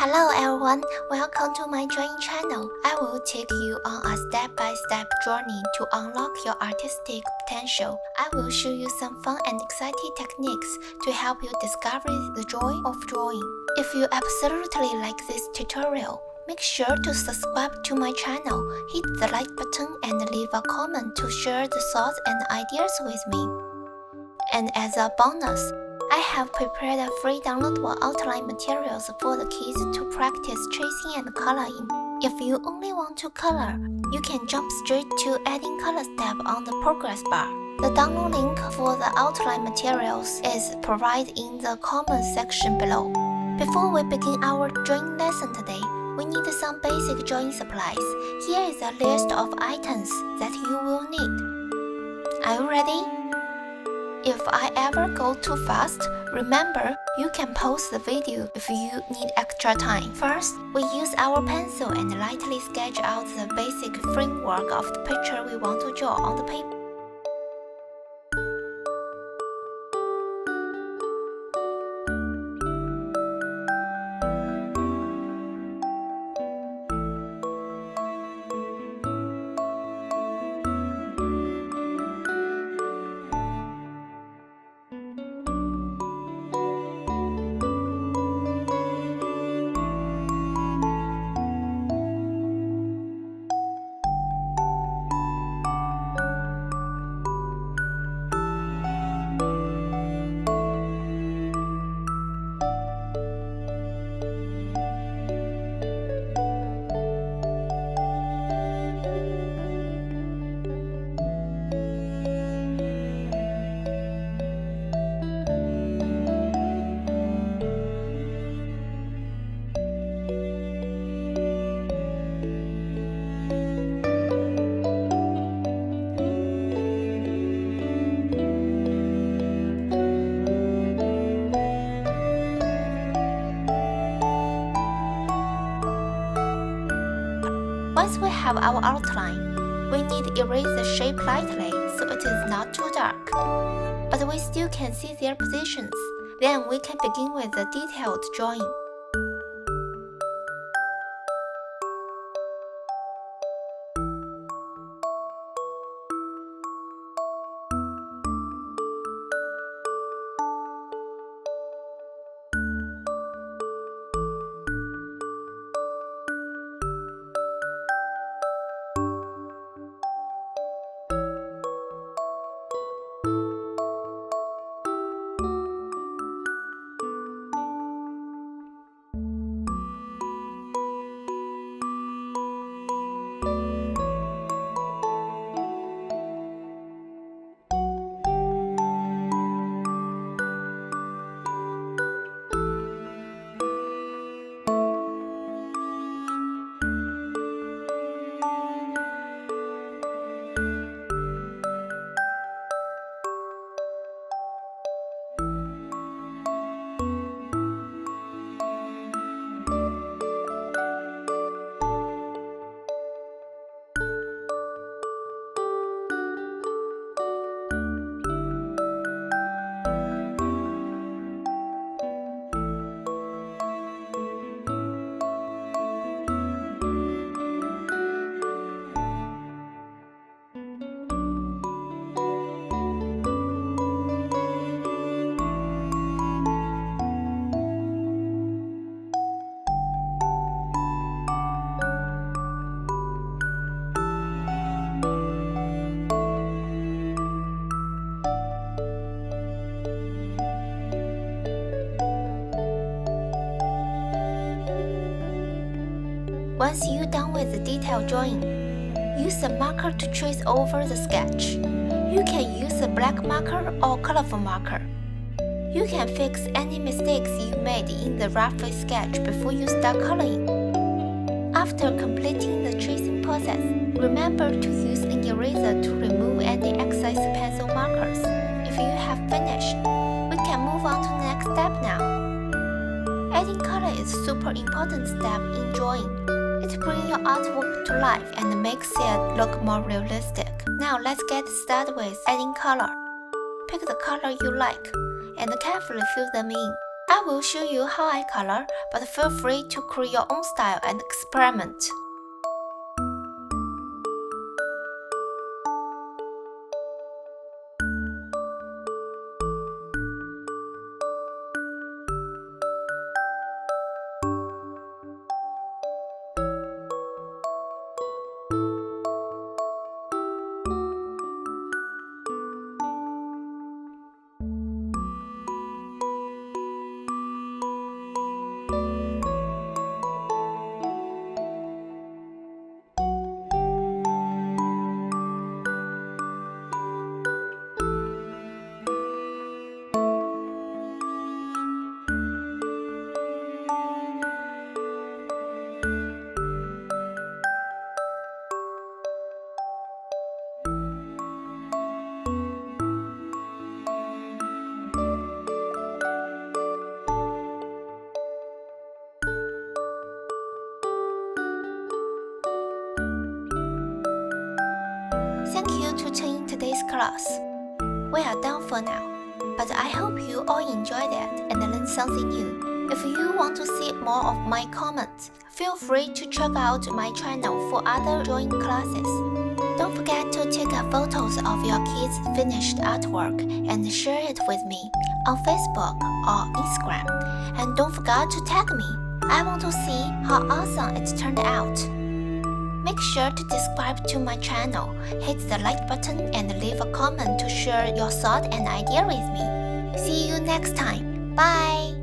Hello everyone, welcome to my drawing channel. I will take you on a step-by-step journey to unlock your artistic potential. I will show you some fun and exciting techniques to help you discover the joy of drawing. If you absolutely like this tutorial, make sure to subscribe to my channel, hit the like button and leave a comment to share the thoughts and ideas with me. And as a bonus, I have prepared a free downloadable outline materials for the kids to practice tracing and coloring. If you only want to color, you can jump straight to adding color step on the progress bar. The download link for the outline materials is provided in the comments section below. Before we begin our drawing lesson today, we need some basic drawing supplies. Here is a list of items that you will need. Are you ready? If I ever go too fast, remember, you can pause the video if you need extra time. First, we use our pencil and lightly sketch out the basic framework of the picture we want to draw on the paper. Once we have our outline, we need to erase the shape lightly so it is not too dark, but we still can see their positions. Then we can begin with the detailed drawing. Once you're done with the detailed drawing, use a marker to trace over the sketch. You can use a black marker or colorful marker. You can fix any mistakes you made in the rough sketch before you start coloring. After completing the tracing process, remember to use an eraser to remove any excess pencil markers. If you have finished, we can move on to the next step now. Adding color is a super important step in drawing. It brings your artwork to life and makes it look more realistic. Now let's get started with adding color. Pick the color you like and carefully fill them in. I will show you how I color, but feel free to create your own style and experiment. Thank you to attend today's class. We are done for now, but I hope you all enjoyed it and learned something new. If you want to see more of my comments, feel free to check out my channel for other drawing classes. Don't forget to take photos of your kids' finished artwork and share it with me on Facebook or Instagram. And don't forget to tag me. I want to see how awesome it turned out. Make sure to subscribe to my channel, hit the like button and leave a comment to share your thought and idea with me. See you next time. Bye!